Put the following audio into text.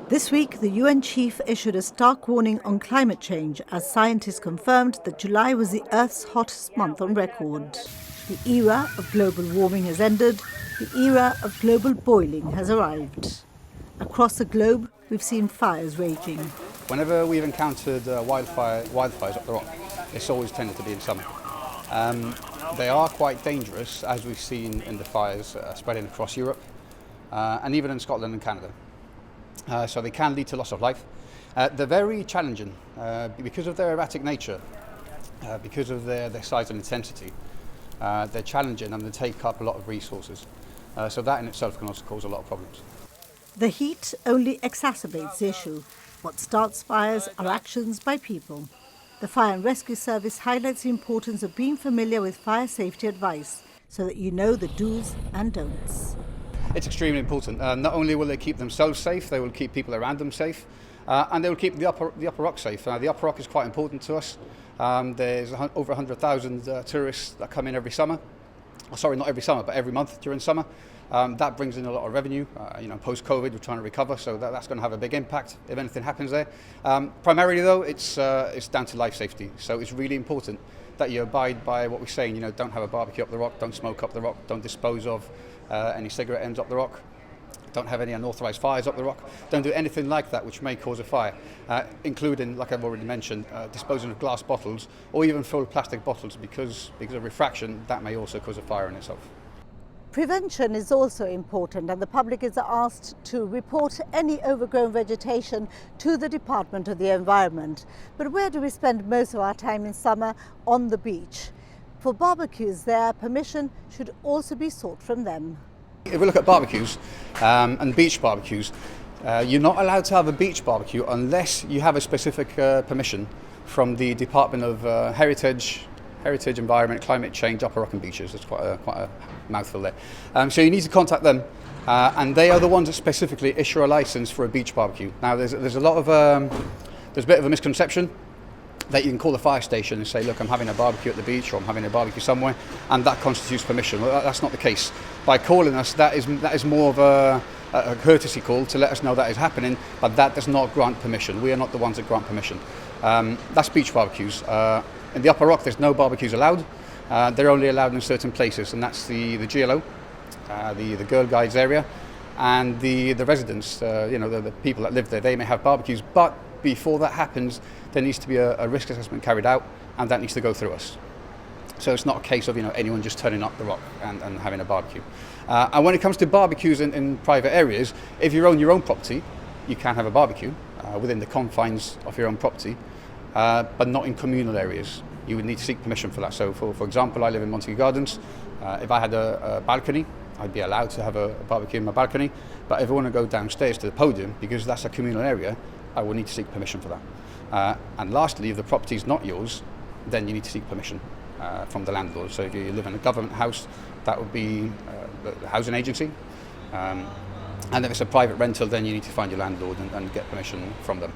This week, the UN chief issued a stark warning on climate change as scientists confirmed that July was the Earth's hottest month on record. The era of global warming has ended. The era of global boiling has arrived. Across the globe, we've seen fires raging. Whenever we've encountered wildfires up the rock, it's always tended to be in summer. They are quite dangerous, as we've seen in the fires spreading across Europe and even in Scotland and Canada. So they can lead to loss of life. They're very challenging because of their erratic nature, because of their size and intensity. They're challenging and they take up a lot of resources. So that in itself can also cause a lot of problems. The heat only exacerbates the issue. What starts fires are actions by people. The Fire and Rescue Service highlights the importance of being familiar with fire safety advice so that you know the do's and don'ts. It's extremely important. Not only will they keep themselves safe, they will keep people around them safe, and they will keep the upper rock safe. The upper rock is quite important to us. There's over 100,000 tourists that come in every summer. Sorry, not every summer, but every month during summer. That brings in a lot of revenue. Post-COVID, we're trying to recover, so that's going to have a big impact if anything happens there. Primarily, though, it's down to life safety. So it's really important that you abide by what we're saying. Don't have a barbecue up the rock, don't smoke up the rock, don't dispose of any cigarette ends up the rock, don't have any unauthorised fires up the rock, don't do anything like that which may cause a fire, including, like I've already mentioned, disposing of glass bottles or even full plastic bottles because of refraction. That may also cause a fire in itself. Prevention is also important, and the public is asked to report any overgrown vegetation to the Department of the Environment. But where do we spend most of our time in summer? On the beach. For barbecues there, permission should also be sought from them. If we look at barbecues and beach barbecues, you're not allowed to have a beach barbecue unless you have a specific permission from the Department of Heritage, Environment, Climate Change, Upper Rock and Beaches. It's quite a mouthful there. So you need to contact them, and they are the ones that specifically issue a license for a beach barbecue. Now there's a lot of there's a bit of a misconception that you can call the fire station and say, look, I'm having a barbecue at the beach or I'm having a barbecue somewhere, and that constitutes permission. Well, that's not the case. By calling us, that is more of a courtesy call to let us know that is happening, but that does not grant permission. We are not the ones that grant permission. That's beach barbecues. In the Upper Rock, there's no barbecues allowed. They're only allowed in certain places, and that's the GLO, the Girl Guides area, and the residents, the people that live there. They may have barbecues, but before that happens, there needs to be a risk assessment carried out, and that needs to go through us. So it's not a case of anyone just turning up the rock and having a barbecue. And when it comes to barbecues in private areas, if you own your own property, you can have a barbecue within the confines of your own property, but not in communal areas. You would need to seek permission for that. So for example, I live in Montague Gardens. If I had a balcony, I'd be allowed to have a barbecue in my balcony. But if I want to go downstairs to the podium, because that's a communal area, I will need to seek permission for that. And lastly, if the property is not yours, then you need to seek permission from the landlord. So if you live in a government house, that would be the housing agency. And if it's a private rental, then you need to find your landlord and get permission from them.